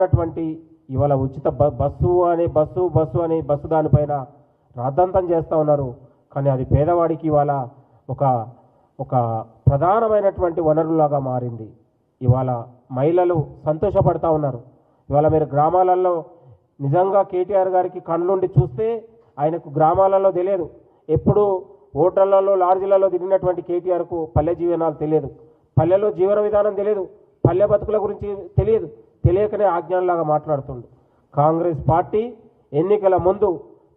ఉన్నటువంటి ఇవాళ ఉచిత బస్సు దానిపైన రాద్ధాంతం చేస్తూ ఉన్నారు. కానీ అది పేదవాడికి ఇవాళ ఒక ఒక ప్రధానమైనటువంటి వనరులాగా మారింది. ఇవాళ మహిళలు సంతోషపడతా ఉన్నారు. ఇవాళ మీరు గ్రామాలలో నిజంగా కేటీఆర్ గారికి కళ్ళుండి చూస్తే ఆయనకు గ్రామాలలో తెలియదు, ఎప్పుడు హోటళ్లలో లాడ్జీలలో తిరిగినటువంటి కేటీఆర్కు పల్లె జీవనాలు తెలియదు, పల్లెలో జీవన విధానం తెలియదు, పల్లె బతుకుల గురించి తెలియదు. తెలియకనే ఆజ్ఞానంలాగా మాట్లాడుతుండు. కాంగ్రెస్ పార్టీ ఎన్నికల ముందు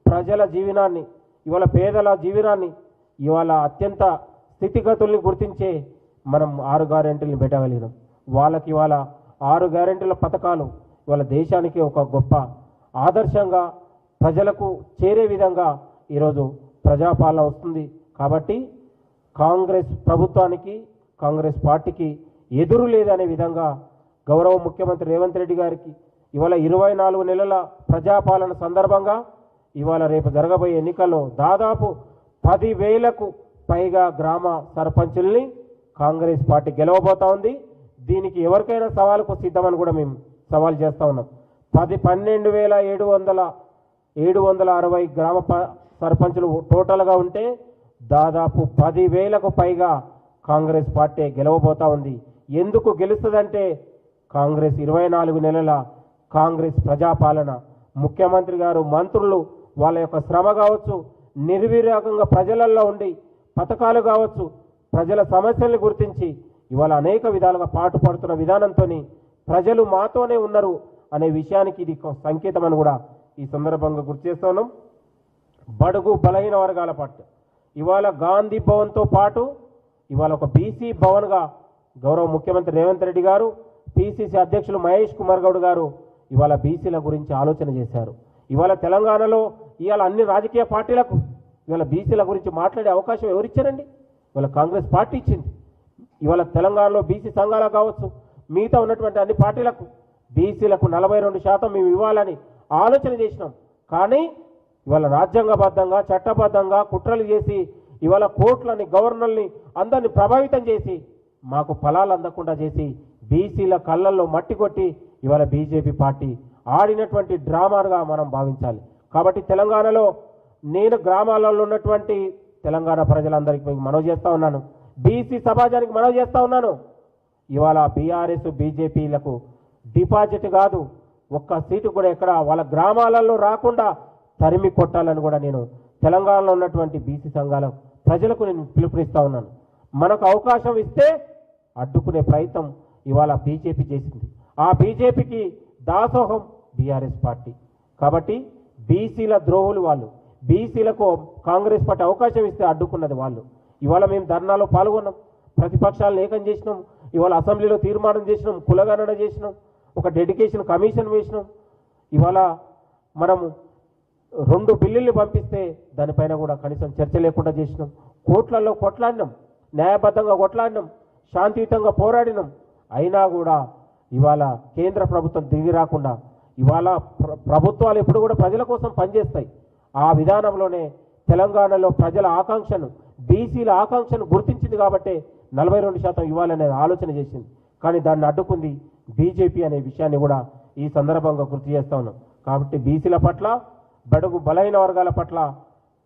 ప్రజల జీవనాన్ని, ఇవాళ పేదల జీవనాన్ని, ఇవాళ అత్యంత స్థితిగతుల్ని గుర్తించే మనం 6 గ్యారెంటీలను పెట్టగలిగినాం. వాళ్ళకి ఇవాళ 6 గ్యారెంటీల పథకాలు ఇవాళ దేశానికి ఒక గొప్ప ఆదర్శంగా ప్రజలకు చేరే విధంగా ఈరోజు ప్రజాపాలన వస్తుంది. కాబట్టి కాంగ్రెస్ ప్రభుత్వానికి, కాంగ్రెస్ పార్టీకి ఎదురు లేదనే విధంగా గౌరవ ముఖ్యమంత్రి రేవంత్ రెడ్డి గారికి ఇవాళ 24 నెలల ప్రజాపాలన సందర్భంగా ఇవాళ రేపు జరగబోయే ఎన్నికల్లో దాదాపు 10,000కు పైగా గ్రామ సర్పంచుల్ని కాంగ్రెస్ పార్టీ గెలవబోతా ఉంది. దీనికి ఎవరికైనా సవాలుకు సిద్ధమని కూడా మేము సవాల్ చేస్తూ ఉన్నాం. 12,760 గ్రామ సర్పంచులు టోటల్గా ఉంటే దాదాపు 10,000కు పైగా కాంగ్రెస్ పార్టీ గెలవబోతా ఉంది. ఎందుకు గెలుస్తుందంటే కాంగ్రెస్ 24 నెలల కాంగ్రెస్ ప్రజాపాలన, ముఖ్యమంత్రి గారు, మంత్రులు వాళ్ళ యొక్క శ్రమ కావచ్చు, నిర్విరాగంగా ప్రజలలో ఉండి పథకాలు కావచ్చు, ప్రజల సమస్యల్ని గుర్తించి ఇవాళ అనేక విధాలుగా పాటుపడుతున్న విధానంతో ప్రజలు మాతోనే ఉన్నారు అనే విషయానికి ఇది సంకేతం అని కూడా ఈ సందర్భంగా గుర్తు చేస్తున్నాం. బడుగు బలహీన వర్గాల పట్ల ఇవాళ గాంధీ భవన్తో పాటు ఇవాళ ఒక బీసీ భవన్గా గౌరవ ముఖ్యమంత్రి రేవంత్ రెడ్డి గారు, పిసిసి అధ్యక్షులు మహేష్ కుమార్ గౌడ్ గారు ఇవాళ బీసీల గురించి ఆలోచన చేశారు. ఇవాళ తెలంగాణలో ఇవాళ అన్ని రాజకీయ పార్టీలకు ఇవాళ బీసీల గురించి మాట్లాడే అవకాశం ఎవరిచ్చారండి? ఇవాళ కాంగ్రెస్ పార్టీ ఇచ్చింది. ఇవాళ తెలంగాణలో బీసీ సంఘాలకు కావచ్చు, మిగతా ఉన్నటువంటి అన్ని పార్టీలకు బీసీలకు 42% మేము ఇవ్వాలని ఆలోచన చేసినాం. కానీ ఇవాళ రాజ్యాంగబద్ధంగా, చట్టబద్ధంగా కుట్రలు చేసి ఇవాళ కోర్టులని, గవర్నర్ని అందరినీ ప్రభావితం చేసి మాకు ఫలాలు అందకుండా చేసి బీసీల కళ్ళల్లో మట్టి కొట్టి ఇవాళ బీజేపీ పార్టీ ఆడినటువంటి డ్రామాగా మనం భావించాలి. కాబట్టి తెలంగాణలో నేను గ్రామాలలో ఉన్నటువంటి తెలంగాణ ప్రజలందరికీ మనవి చేస్తూ ఉన్నాను, బీసీ సమాజానికి మనవి చేస్తూ ఉన్నాను. ఇవాళ బీఆర్ఎస్ బీజేపీలకు డిపాజిట్ కాదు, ఒక్క సీటు కూడా ఎక్కడ వాళ్ళ గ్రామాలలో రాకుండా తరిమి కొట్టాలని కూడా నేను తెలంగాణలో ఉన్నటువంటి బీసీ సంఘాల ప్రజలకు నేను పిలుపునిస్తూ ఉన్నాను. మనకు అవకాశం ఇస్తే అడ్డుకునే ప్రయత్నం ఇవాళ బీజేపీ చేసింది. ఆ బీజేపీకి దాసోహం బీఆర్ఎస్ పార్టీ. కాబట్టి బీసీల ద్రోహులు వాళ్ళు. బీసీలకు కాంగ్రెస్ పార్టీ అవకాశం ఇస్తే అడ్డుకున్నది వాళ్ళు. ఇవాళ మేము ధర్నాలో పాల్గొన్నాం, ప్రతిపక్షాలను ఏకం చేసినాం, ఇవాళ అసెంబ్లీలో తీర్మానం చేసినాం, కులగణన చేసినాం, ఒక డెడికేషన్ కమిషన్ వేసినాం. ఇవాళ మనము 2 బిల్లులు పంపిస్తే దానిపైన కూడా కనీసం చర్చ లేకుండా చేసినాం. కోర్టులలో కొట్లాడినాం, న్యాయబద్ధంగా కొట్లాడినాం, శాంతియుతంగా పోరాడినాం. అయినా కూడా ఇవాళ కేంద్ర ప్రభుత్వం దిగి రాకుండా ఇవాళ ప్రభుత్వాలు ఎప్పుడు కూడా ప్రజల కోసం పనిచేస్తాయి. ఆ విధానంలోనే తెలంగాణలో ప్రజల ఆకాంక్షను, బీసీల ఆకాంక్షను గుర్తించింది కాబట్టి 42% ఇవ్వాలనే ఆలోచన చేసింది. కానీ దాన్ని అడ్డుకుంది బీజేపీ అనే విషయాన్ని కూడా ఈ సందర్భంగా గుర్తు చేస్తా ఉన్నాం. కాబట్టి బీసీల పట్ల, బడుగు బలహీన వర్గాల పట్ల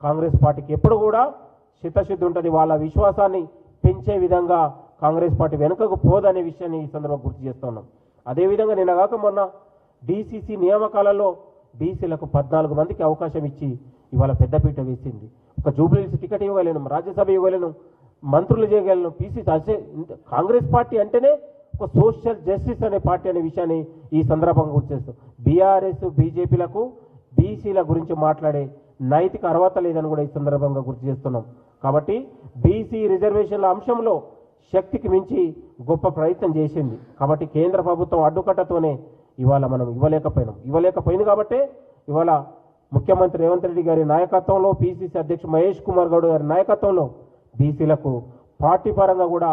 కాంగ్రెస్ పార్టీకి ఎప్పుడు కూడా చిత్తశుద్ధి ఉంటుంది. వాళ్ళ విశ్వాసాన్ని పెంచే విధంగా కాంగ్రెస్ పార్టీ వెనుకకు పోదనే విషయాన్ని ఈ సందర్భంగా గుర్తు చేస్తూ ఉన్నాం. అదేవిధంగా నిన్నగాక మొన్న డీసీసీ నియామకాలలో బీసీలకు 14 మందికి అవకాశం ఇచ్చి ఇవాళ పెద్దపీట వేసింది. ఒక జూబ్లీహిల్స్ టికెట్ ఇవ్వగలను, రాజ్యసభ ఇవ్వగలను, మంత్రులు చేయగలను. పీసీసీ కాంగ్రెస్ పార్టీ అంటేనే ఒక సోషల్ జస్టిస్ అనే పార్టీ అనే విషయాన్ని ఈ సందర్భంగా గుర్తు చేస్తాం. బీఆర్ఎస్ బీజేపీలకు బీసీల గురించి మాట్లాడే నైతిక అర్హత లేదని కూడా ఈ సందర్భంగా గుర్తు చేస్తున్నాం. కాబట్టి బీసీ రిజర్వేషన్ల అంశంలో శక్తికి మించి గొప్ప ప్రయత్నం చేసింది. కాబట్టి కేంద్ర ప్రభుత్వం అడ్డుకట్టతోనే ఇవాళ మనం ఇవ్వలేకపోయింది. కాబట్టి ఇవాళ ముఖ్యమంత్రి రేవంత్ రెడ్డి గారి నాయకత్వంలో, పిసిసి అధ్యక్షుడు మహేష్ కుమార్ గౌడ్ గారి నాయకత్వంలో బీసీలకు పార్టీ పరంగా కూడా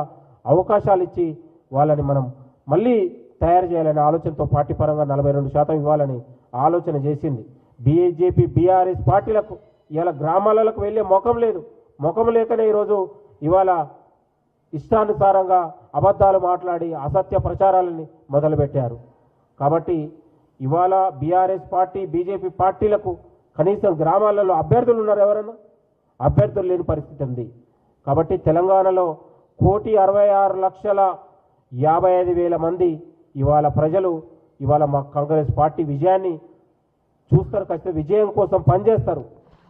అవకాశాలు ఇచ్చి వాళ్ళని మనం మళ్ళీ తయారు చేయాలనే ఆలోచనతో పార్టీ పరంగా 42% ఇవ్వాలని ఆలోచన చేసింది. బీజేపీ బీఆర్ఎస్ పార్టీలకు ఇవాళ గ్రామాలకు వెళ్ళే ముఖం లేదు. ముఖం లేకనే ఈరోజు ఇవాళ ఇష్టానుసారంగా అబద్ధాలు మాట్లాడి అసత్య ప్రచారాలని మొదలుపెట్టారు. కాబట్టి ఇవాళ బీఆర్ఎస్ పార్టీ బీజేపీ పార్టీలకు కనీసం గ్రామాలలో అభ్యర్థులు ఉన్నారు, ఎవరన్నా అభ్యర్థులు లేని పరిస్థితి ఉంది. కాబట్టి తెలంగాణలో 1,66,55,000 మంది ఇవాళ ప్రజలు ఇవాళ మా కాంగ్రెస్ పార్టీ విజయాన్ని చూస్తారు. ఖచ్చితంగా విజయం కోసం పనిచేస్తారు,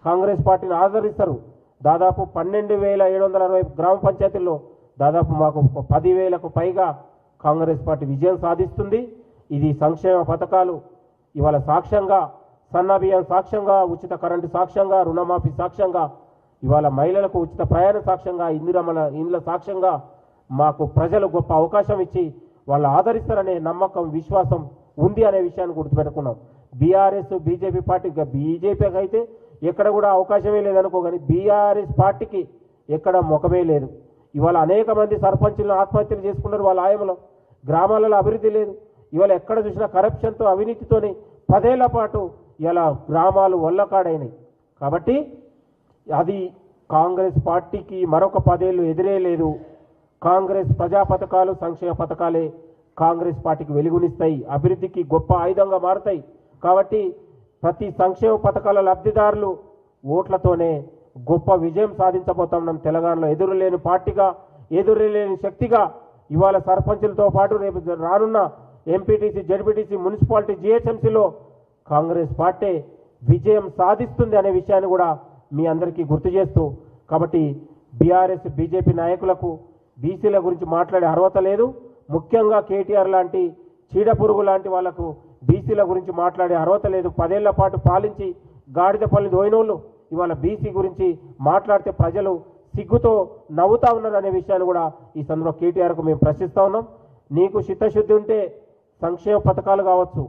కాంగ్రెస్ పార్టీని ఆదరిస్తారు. దాదాపు 12,760 గ్రామ పంచాయతీల్లో దాదాపు మాకు 10,000కు పైగా కాంగ్రెస్ పార్టీ విజయం సాధిస్తుంది. ఇది సంక్షేమ పథకాలు ఇవాళ సాక్ష్యంగా, సన్నబియ్యం సాక్ష్యంగా, ఉచిత కరెంటు సాక్ష్యంగా, రుణమాఫీ సాక్ష్యంగా, ఇవాళ మహిళలకు ఉచిత ప్రయాణ సాక్ష్యంగా, ఇందిరమ్మల ఇండ్ల సాక్ష్యంగా మాకు ప్రజలు గొప్ప అవకాశం ఇచ్చి వాళ్ళు ఆదరిస్తారనే నమ్మకం, విశ్వాసం ఉంది అనే విషయాన్ని గుర్తుపెట్టుకున్నాం. బీఆర్ఎస్ బీజేపీ పార్టీ, బీజేపీకి అయితే ఎక్కడ కూడా అవకాశమే లేదనుకో, కానీ బీఆర్ఎస్ పార్టీకి ఎక్కడ ముఖమే లేదు. ఇవాళ అనేక మంది సర్పంచులను ఆత్మహత్యలు చేసుకున్నారు వాళ్ళ ఆయమలో. గ్రామాలలో అభివృద్ధి లేదు. ఇవాళ ఎక్కడ చూసినా కరప్షన్తో, అవినీతితోని 10 ఏళ్ల పాటు ఇలా గ్రామాలు వల్లకాడైనాయి. కాబట్టి అది కాంగ్రెస్ పార్టీకి మరొక 10 ఏళ్ళు ఎదురే లేదు. కాంగ్రెస్ ప్రజా పథకాలు, సంక్షేమ పథకాలే కాంగ్రెస్ పార్టీకి వెలుగునిస్తాయి, అభివృద్ధికి గొప్ప ఆయుధంగా మారుతాయి. కాబట్టి ప్రతి సంక్షేమ పథకాల లబ్ధిదారులు ఓట్లతోనే గొప్ప విజయం సాధించబోతున్నాం. తెలంగాణలో ఎదురులేని పార్టీగా, ఎదురులేని శక్తిగా ఇవాళ సర్పంచులతో పాటు రేపు రానున్న ఎంపీటీసీ, జడ్పీటీసీ, మున్సిపాలిటీ, జీహెచ్ఎంసీలో కాంగ్రెస్ పార్టీ విజయం సాధిస్తుంది అనే విషయాన్ని కూడా మీ అందరికీ గుర్తు చేస్తూ, కాబట్టి బీఆర్ఎస్ బీజేపీ నాయకులకు బీసీల గురించి మాట్లాడే అర్హత లేదు. ముఖ్యంగా కేటీఆర్ లాంటి చీడపురుగు లాంటి వాళ్లకు బీసీల గురించి మాట్లాడే అర్హత లేదు. 10 ఏళ్ల పాటు పాలించి గాడిద పల్లి దోయినోళ్ళు ఇవాళ బీసీ గురించి మాట్లాడితే ప్రజలు సిగ్గుతో నవ్వుతా ఉన్నారు అనే విషయాన్ని కూడా ఈ సందర్భంలో కేటీఆర్కు మేము ప్రశ్నిస్తా ఉన్నాం. నీకు చిత్తశుద్ధి ఉంటే సంక్షేమ పథకాలు కావచ్చు,